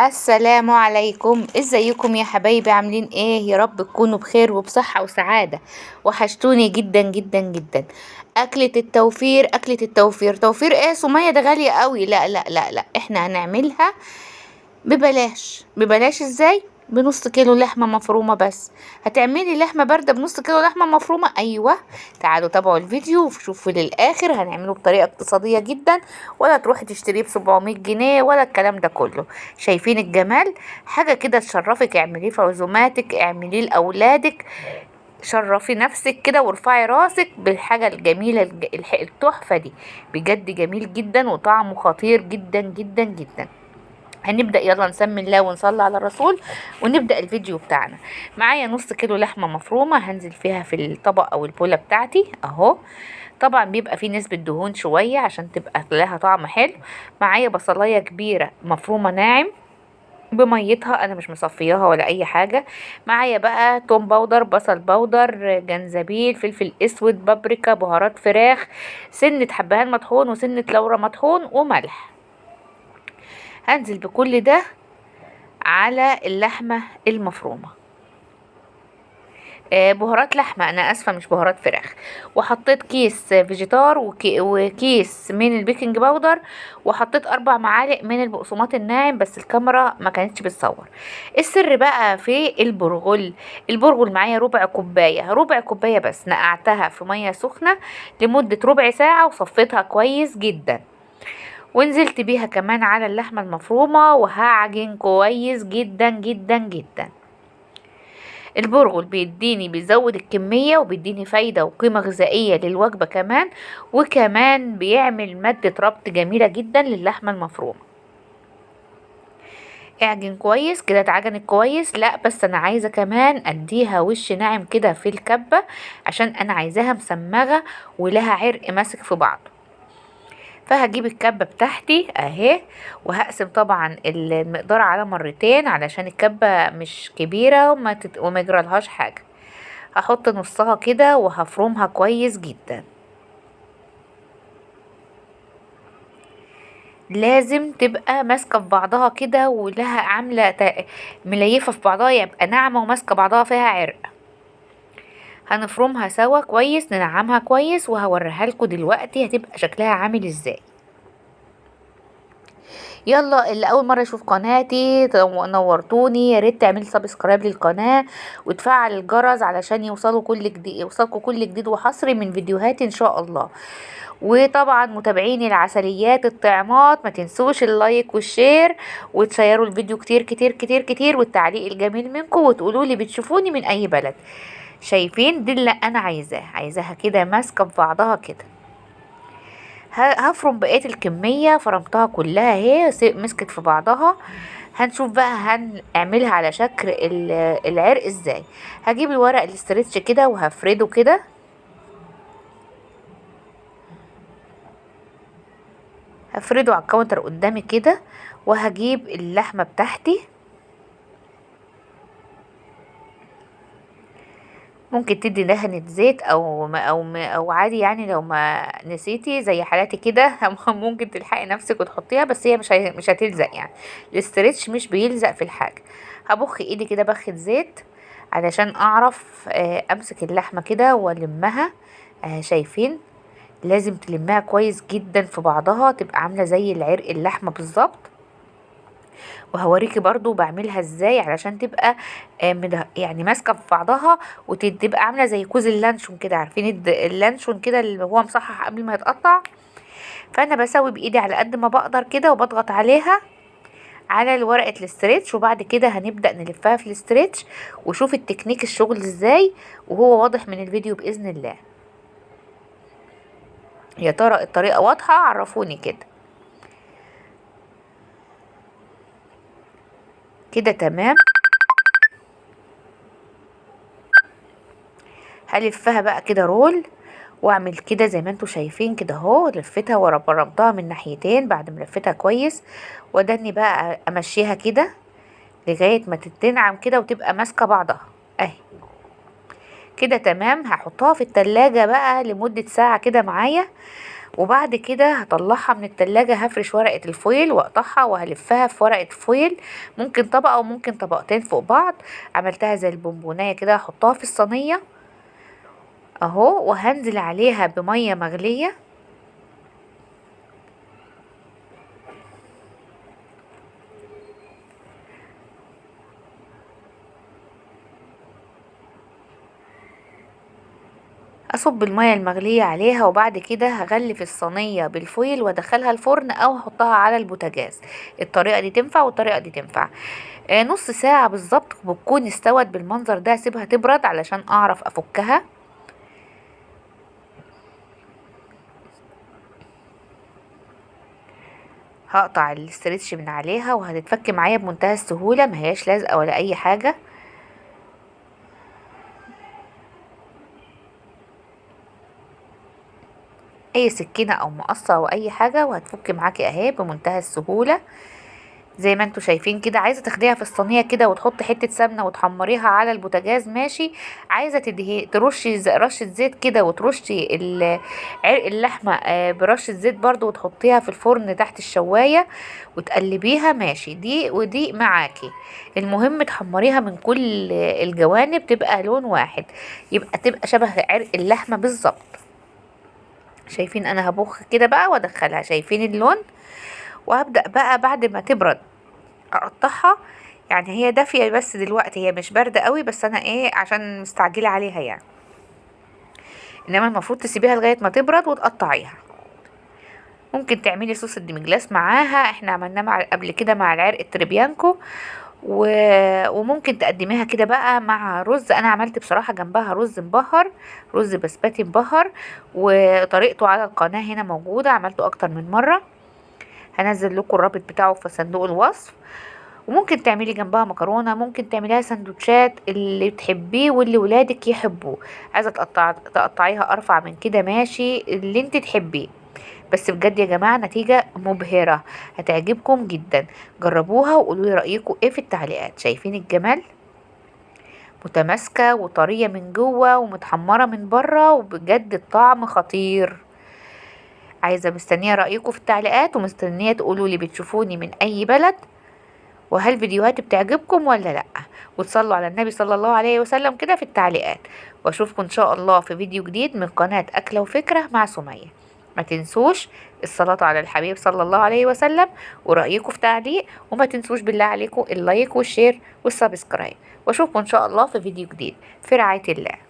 السلام عليكم، ازيكم يا حبايبي؟ عاملين ايه؟ يا رب تكونوا بخير وبصحة وسعادة. وحشتوني جدا جدا جدا. اكلة التوفير، اكلة التوفير. توفير ايه سمية؟ ده غالية قوي. لا لا لا لا، احنا هنعملها ببلاش. ببلاش ازاي؟ بنص كيلو لحمة مفرومة بس. هتعملي لحمة باردة بنص كيلو لحمة مفرومة؟ ايوه. تعالوا تابعوا الفيديو وشوفوا للاخر. هنعمله بطريقة اقتصادية جدا، ولا تروحي تشتريه ب700 جنيه ولا الكلام ده كله. شايفين الجمال؟ حاجة كده تشرفك. اعمليه في عزوماتك، اعمليه لأولادك. شرفي نفسك كده وارفعي راسك بالحاجة الجميلة التحفة دي. بجد جميل جدا وطعمه خطير جدا جدا جدا. هنبدأ، يلا نسمي الله ونصلي على الرسول ونبدأ الفيديو بتاعنا. معايا نص كيلو لحمة مفرومة هنزل فيها في الطبق او البولة بتاعتي اهو. طبعا بيبقى فيه نسبة دهون شوية عشان تبقى لها طعم حلو. معايا بصلاية كبيرة مفرومة ناعم بميتها، انا مش مصفياها ولا اي حاجة. معايا بقى توم باودر، بصل باودر، جنزبيل، فلفل اسود، بابريكا، بهارات فراخ، سنة حبهان مطحون وسنة لورا مطحون وملح. هنزل بكل ده على اللحمة المفرومة. بهارات لحمة، أنا آسفة، مش بهارات فراخ. وحطيت كيس فيجيتار وكيس من البيكنج باودر. وحطيت 4 معالق من البقسماط الناعم، بس الكاميرا ما كانتش بتصور. السر بقى في البرغل. البرغل معايا ربع كوباية، ربع كوباية بس. نقعتها في مية سخنة لمدة ربع ساعة وصفيتها كويس جدا. ونزلت بيها كمان على اللحمة المفرومة وهعجن كويس جدا جدا جدا. البرغل بيزود الكمية وبيديني فايدة وقيمة غذائية للوجبة كمان. وكمان بيعمل مادة ربط جميلة جدا للحمة المفرومة. اعجن كويس كده. اتعجنت كويس؟ لا، بس انا عايزة كمان اديها وش ناعم كده في الكبة، عشان انا عايزاها مسمغة ولها عرق ماسك في بعض. فهجيب الكبة بتاعتي اهي، وهقسم طبعا المقدار على مرتين علشان الكبة مش كبيرة وما يجرالهاش حاجة. هحط نصها كده وهفرمها كويس جدا. لازم تبقى ماسكة في بعضها كده ولها عاملة مليفة في بعضها، يبقى ناعمة وماسكة بعضها فيها عرق. هنفرمها سوا كويس، ننعمها كويس، وهوريها لكم دلوقتي هتبقى شكلها عامل ازاي. يلا، اللي اول مره يشوف قناتي نورتوني، يا ريت تعملي سبسكرايب للقناه وتفعل الجرس علشان يوصلكوا كل جديد وحصري من فيديوهاتي ان شاء الله. وطبعا متابعيني العسليات الطعمات، ما تنسوش اللايك والشير وتشيروا الفيديو كتير كتير كتير كتير، والتعليق الجميل منكم، وتقولوا لي بتشوفوني من اي بلد. شايفين دي اللي انا عايزاها كده ماسكه في بعضها كده. هفرم بقية الكمية، فرمتها كلها اهي مسكت في بعضها. هنشوف بقى هنعملها على شكل العرق ازاي. هجيب الورق الاسترتش كده وهفرده كده. هفرده على الكاونتر قدامي كده. وهجيب اللحمة بتاعتي، ممكن تدي دهنة زيت او عادي، يعني لو ما نسيتي زي حالاتي كده ممكن تلحقي نفسك وتحطيها، بس هي مش هتلزق يعني. الاسترتش مش بيلزق في الحاجة. هبخ ايدي كده بخة زيت علشان اعرف امسك اللحمة كده والمها. شايفين؟ لازم تلمها كويس جدا في بعضها، تبقى عاملة زي العرق اللحمة بالظبط. وهوريكي برضو بعملها ازاي علشان تبقى يعني ماسكه في بعضها، وتبقى عامله زي كوز اللانشون كده. عارفين اللانشون كده اللي هو مصحح قبل ما يتقطع؟ فانا بسوي بايدي على قد ما بقدر كده، وبضغط عليها على ورقه الاسترتش، وبعد كده هنبدا نلفها في الاسترتش. وشوف التكنيك الشغل ازاي، وهو واضح من الفيديو باذن الله. يا ترى الطريقه واضحه؟ عرفوني كده. كده تمام. هلفها بقى كده رول، واعمل كده زي ما انتوا شايفين كده اهو. لفتها وربطها من ناحيتين بعد ما لفتها كويس. ودني بقى امشيها كده لغايه ما تتنعم كده وتبقى ماسكه بعضها اهي. كده تمام. هحطها في التلاجة بقى لمدة ساعة كده معايا. وبعد كده هطلعها من التلاجة، هفرش ورقة الفويل واقطعها وهلفها في ورقة فويل، ممكن طبقة وممكن طبقتين فوق بعض. عملتها زي البونبوناية كده، هحطها في الصينية اهو، وهنزل عليها بمية مغلية. اصب المية المغلية عليها، وبعد كده هغلف الصينية بالفويل وادخلها الفرن او احطها على البوتاجاز. الطريقة دي تنفع والطريقة دي تنفع. نص ساعة بالظبط بتكون استوت بالمنظر ده. اسيبها تبرد علشان اعرف افكها. هقطع الاسترتش من عليها وهتتفك معايا بمنتهى السهولة، ما هياش لازقة ولا اي حاجة. اي سكينة او مقص او اي حاجة وهتفك معاكي اهي بمنتهى السهولة. زي ما انتوا شايفين كده. عايزه تاخديها في الصينيه كده وتحطي حته سمنه وتحمريها على البوتاجاز ماشي. عايزه تدهي ترشي رشه زيت كده وترشي عرق اللحمه برشه زيت برضو وتحطيها في الفرن تحت الشوايه وتقلبيها ماشي. دي ودي معاكي. المهم تحمريها من كل الجوانب تبقى لون واحد، يبقى تبقى شبه عرق اللحمه بالظبط. شايفين انا هبخ كده بقى وادخلها، شايفين اللون. وهبدأ بقى بعد ما تبرد اقطعها. يعني هي دافية بس دلوقتي، هي مش باردة قوي، بس انا ايه عشان مستعجلة عليها يعني. انما المفروض تسيبيها لغاية ما تبرد وتقطعيها. ممكن تعملي صوص الديمجلاس معاها، احنا عملناه قبل كده مع العرق التريبيانكو. وممكن تقدميها كده بقى مع رز. انا عملت بصراحة جنبها رز مبهر، رز بسمتي مبهر، وطريقته على القناة هنا موجودة، عملته اكتر من مرة. هنزل لكم الرابط بتاعه في صندوق الوصف. وممكن تعملي جنبها مكرونة، ممكن تعمليها سندوتشات اللي بتحبيه واللي ولادك يحبوه. عايزة تقطعيها ارفع من كده ماشي، اللي انت تحبيه. بس بجد يا جماعة نتيجة مبهرة، هتعجبكم جدا. جربوها وقولوا لي رأيكم ايه في التعليقات. شايفين الجمال؟ متماسكة وطرية من جوه ومتحمرة من بره، وبجد الطعم خطير. عايزة مستنية رأيكم في التعليقات، ومستنية تقولوا لي بتشوفوني من اي بلد، وهل فيديوهاتي بتعجبكم ولا لأ. وتصلوا على النبي صلى الله عليه وسلم كده في التعليقات. واشوفكم ان شاء الله في فيديو جديد من قناة أكلة وفكرة مع سمية. ما تنسوش الصلاة على الحبيب صلى الله عليه وسلم، ورأيكم في تعليق. وما تنسوش بالله عليكم اللايك والشير والسبسكرايب. واشوفكم ان شاء الله في فيديو جديد في رعاية الله.